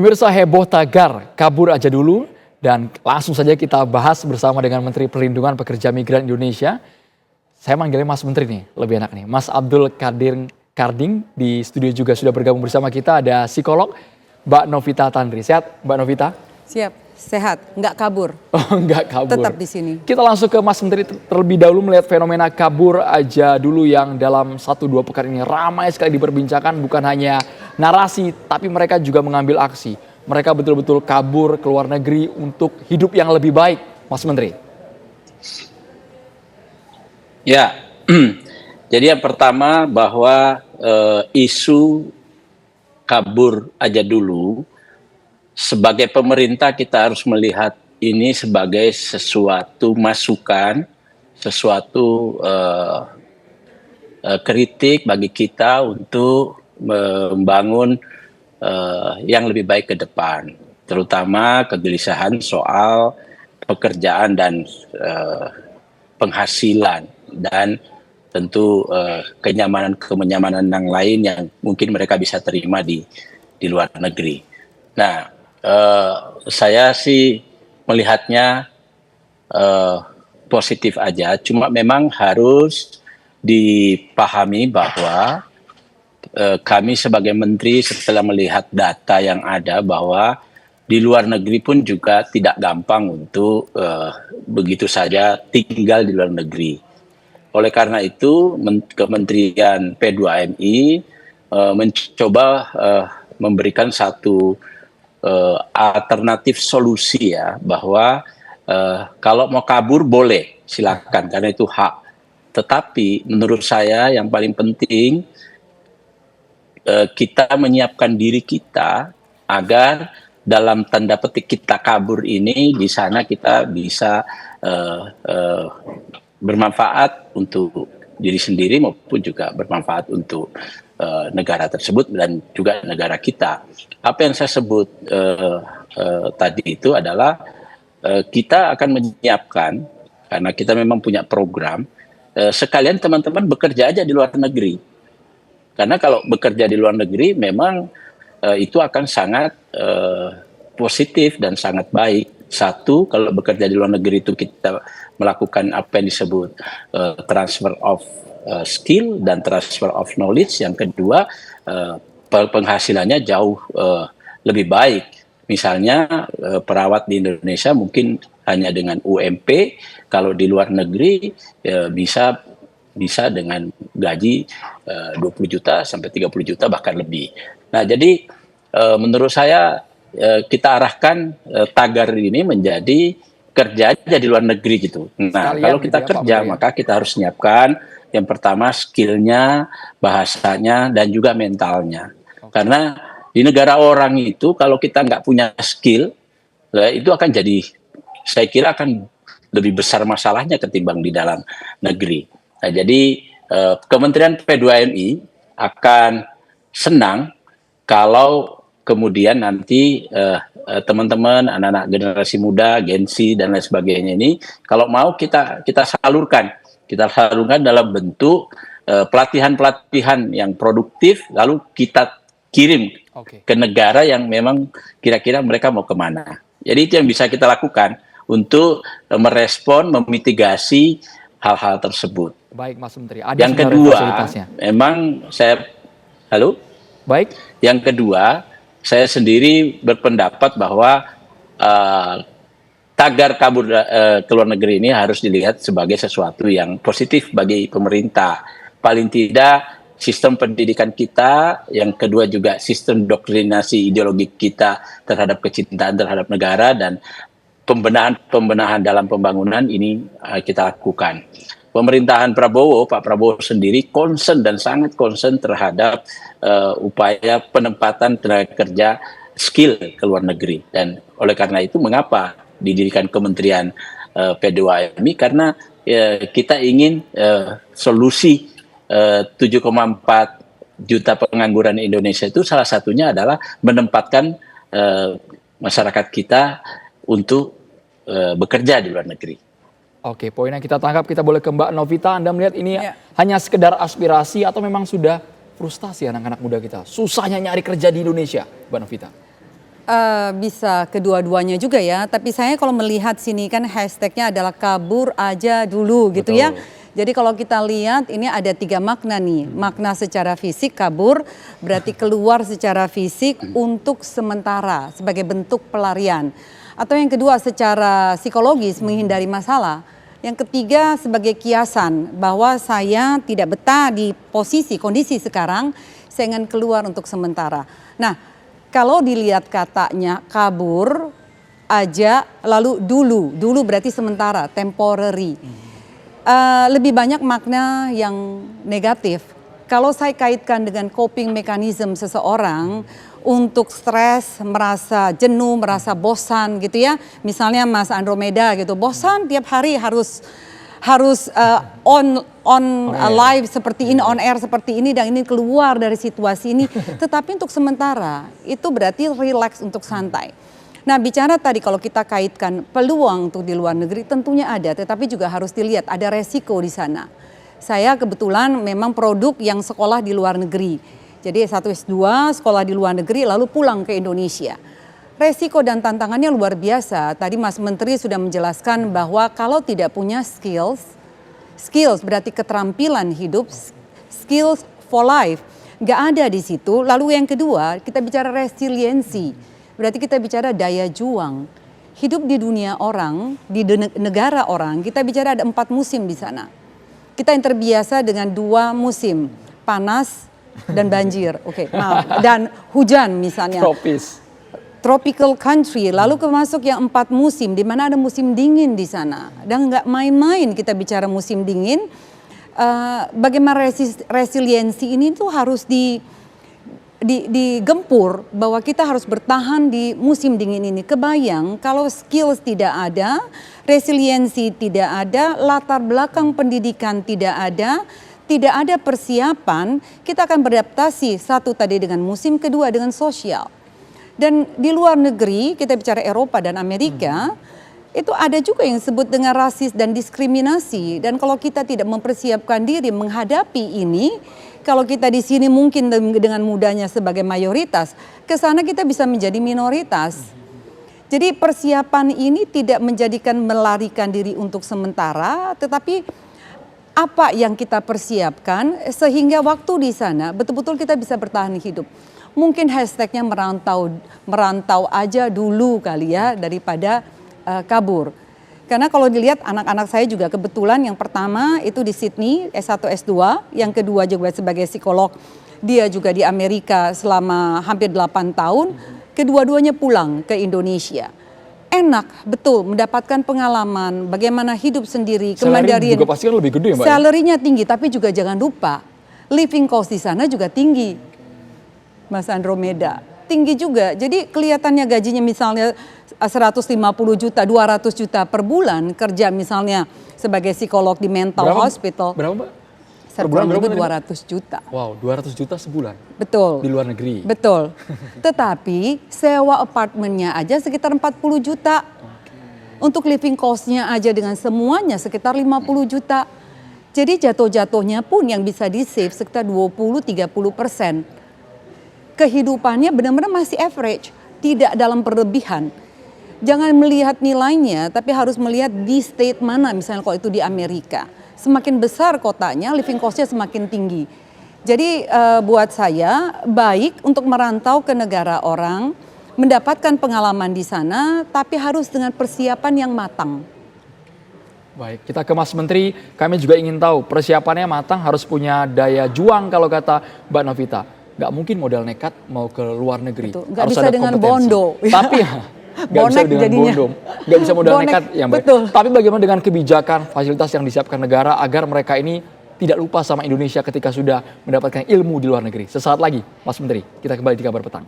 Pemirsa, heboh tagar kabur aja dulu, dan langsung saja kita bahas bersama dengan Menteri Perlindungan Pekerja Migran Indonesia. Saya manggilnya Mas Menteri nih, lebih enak nih. Mas Abdul Karding di studio juga sudah bergabung bersama kita. Ada psikolog Mbak Novita Tandri. Sehat Mbak Novita? Siap, sehat, nggak kabur. Oh, nggak kabur. Tetap di sini. Kita langsung ke Mas Menteri terlebih dahulu melihat fenomena kabur aja dulu yang dalam 1-2 pekan ini ramai sekali diperbincangkan. Bukan hanya narasi, tapi mereka juga mengambil aksi. Mereka betul-betul kabur ke luar negeri untuk hidup yang lebih baik, Mas Menteri. Ya, jadi yang pertama bahwa isu kabur aja dulu, sebagai pemerintah kita harus melihat ini sebagai sesuatu masukan, sesuatu kritik bagi kita untuk membangun yang lebih baik ke depan, terutama kegelisahan soal pekerjaan dan penghasilan dan tentu kenyamanan yang lain yang mungkin mereka bisa terima di luar negeri. Nah, saya sih melihatnya positif aja, cuma memang harus dipahami bahwa kami sebagai menteri setelah melihat data yang ada bahwa di luar negeri pun juga tidak gampang untuk begitu saja tinggal di luar negeri. Oleh karena itu, Kementerian P2MI mencoba memberikan satu alternatif solusi ya, bahwa kalau mau kabur boleh, silakan, karena itu hak. Tetapi menurut saya yang paling penting kita menyiapkan diri kita agar dalam tanda petik kita kabur ini, di sana kita bisa bermanfaat untuk diri sendiri maupun juga bermanfaat untuk negara tersebut dan juga negara kita. Apa yang saya sebut tadi itu adalah kita akan menyiapkan, karena kita memang punya program, sekalian teman-teman bekerja aja di luar negeri. Karena kalau bekerja di luar negeri memang itu akan sangat positif dan sangat baik. Satu, kalau bekerja di luar negeri itu kita melakukan apa yang disebut transfer of skill dan transfer of knowledge. Yang kedua, penghasilannya jauh lebih baik. Misalnya perawat di Indonesia mungkin hanya dengan UMP, kalau di luar negeri bisa dengan gaji 20 juta sampai 30 juta bahkan lebih. Nah, jadi menurut saya kita arahkan tagar ini menjadi kerja aja di luar negeri gitu. Nah, sekalian kalau kita kerja maka kita harus menyiapkan yang pertama skillnya, bahasanya, dan juga mentalnya. Karena di negara orang itu kalau kita nggak punya skill, itu akan jadi, saya kira akan lebih besar masalahnya ketimbang di dalam negeri. Nah, jadi Kementerian P2MI akan senang kalau kemudian nanti teman-teman, anak-anak generasi muda, Gen Z dan lain sebagainya ini, kalau mau kita salurkan dalam bentuk pelatihan-pelatihan yang produktif, lalu kita kirim ke negara yang memang kira-kira mereka mau kemana. Jadi itu yang bisa kita lakukan untuk merespon, memitigasi hal-hal tersebut. Baik, Mas Menteri. Yang kedua, memang saya, halo? Baik. Yang kedua, saya sendiri berpendapat bahwa tagar kabur ke luar negeri ini harus dilihat sebagai sesuatu yang positif bagi pemerintah. Paling tidak sistem pendidikan kita, yang kedua juga sistem doktrinasi ideologi kita terhadap kecintaan terhadap negara dan pembenahan dalam pembangunan ini kita lakukan. Pemerintahan Prabowo, Pak Prabowo sendiri concern dan sangat concern terhadap upaya penempatan tenaga kerja skill ke luar negeri. Dan oleh karena itu mengapa didirikan Kementerian P2MI, karena kita ingin solusi 7,4 juta pengangguran Indonesia itu salah satunya adalah menempatkan masyarakat kita untuk bekerja di luar negeri. Oke, poin yang kita tangkap, kita boleh ke Mbak Novita. Anda melihat ini hanya sekedar aspirasi atau memang sudah frustasi anak-anak muda kita? Susahnya nyari kerja di Indonesia, Mbak Novita. Bisa kedua-duanya juga ya, tapi saya kalau melihat sini kan hashtagnya adalah kabur aja dulu gitu Betul. ya. Jadi kalau kita lihat ini ada 3 makna nih. Makna secara fisik kabur berarti keluar secara fisik untuk sementara sebagai bentuk pelarian. Atau yang kedua secara psikologis menghindari masalah. Yang ketiga sebagai kiasan bahwa saya tidak betah di posisi kondisi sekarang, saya ingin keluar untuk sementara. Nah, kalau dilihat katanya kabur aja lalu dulu berarti sementara, temporary. Lebih banyak makna yang negatif. Kalau saya kaitkan dengan coping mechanism seseorang untuk stres, merasa jenuh, merasa bosan gitu ya. Misalnya Mas Andromeda gitu, bosan tiap hari harus on live seperti ini, on air seperti ini, dan ini keluar dari situasi ini. Tetapi untuk sementara itu berarti relax, untuk santai. Nah, bicara tadi kalau kita kaitkan peluang untuk di luar negeri tentunya ada, tetapi juga harus dilihat ada resiko di sana. Saya kebetulan memang produk yang sekolah di luar negeri. Jadi S1 S2 sekolah di luar negeri lalu pulang ke Indonesia. Resiko dan tantangannya luar biasa. Tadi Mas Menteri sudah menjelaskan bahwa kalau tidak punya skills berarti keterampilan hidup, skills for life, nggak ada di situ. Lalu yang kedua, kita bicara resiliensi, berarti kita bicara daya juang. Hidup di dunia orang, di negara orang, kita bicara ada 4 musim di sana. Kita yang terbiasa dengan 2 musim, panas dan banjir, maaf, dan hujan misalnya. Tropical country, lalu masuk yang 4 musim, di mana ada musim dingin di sana. Dan nggak main-main kita bicara musim dingin. Bagaimana resiliensi ini tuh harus digempur, bahwa kita harus bertahan di musim dingin ini. Kebayang kalau skills tidak ada, resiliensi tidak ada, latar belakang pendidikan tidak ada persiapan, kita akan beradaptasi, satu tadi dengan musim, kedua dengan sosial. Dan di luar negeri, kita bicara Eropa dan Amerika, itu ada juga yang disebut dengan rasis dan diskriminasi. Dan kalau kita tidak mempersiapkan diri menghadapi ini, kalau kita di sini mungkin dengan mudahnya sebagai mayoritas, ke sana kita bisa menjadi minoritas. Jadi persiapan ini tidak menjadikan melarikan diri untuk sementara, tetapi apa yang kita persiapkan sehingga waktu di sana betul-betul kita bisa bertahan hidup. Mungkin hashtagnya merantau aja dulu kali ya daripada kabur. Karena kalau dilihat anak-anak saya juga kebetulan yang pertama itu di Sydney S1 S2, yang kedua juga sebagai psikolog, dia juga di Amerika selama hampir 8 tahun, kedua-duanya pulang ke Indonesia. Enak, betul, mendapatkan pengalaman bagaimana hidup sendiri, kemandirian. Juga pasti kan lebih gede ya Mbak? Salary-nya tinggi, tapi juga jangan lupa living cost di sana juga tinggi. Mas Andromeda, tinggi juga. Jadi kelihatannya gajinya misalnya 150 juta, 200 juta per bulan kerja misalnya sebagai psikolog di mental hospital. Berapa Mbak? Per bulan lebih 200 juta. Wow, 200 juta sebulan? Betul. Di luar negeri? Betul. Tetapi sewa apartemennya aja sekitar 40 juta. Untuk living cost-nya aja dengan semuanya sekitar 50 juta. Jadi jatuh-jatuhnya pun yang bisa di-save sekitar 20-30%. Kehidupannya benar-benar masih average, tidak dalam berlebihan. Jangan melihat nilainya, tapi harus melihat di state mana, misalnya kalau itu di Amerika. Semakin besar kotanya, living cost-nya semakin tinggi. Jadi buat saya baik untuk merantau ke negara orang, mendapatkan pengalaman di sana, tapi harus dengan persiapan yang matang. Baik, kita ke Mas Menteri, kami juga ingin tahu persiapannya matang, harus punya daya juang kalau kata Mbak Novita. Nggak mungkin modal nekat mau ke luar negeri. Betul. Nggak bisa dengan bondo. Tapi nggak bisa dengan bondo. Nggak bisa modal nekat yang baik. Betul. Tapi bagaimana dengan kebijakan, fasilitas yang disiapkan negara agar mereka ini tidak lupa sama Indonesia ketika sudah mendapatkan ilmu di luar negeri. Sesaat lagi, Mas Menteri, kita kembali di Kabar Petang.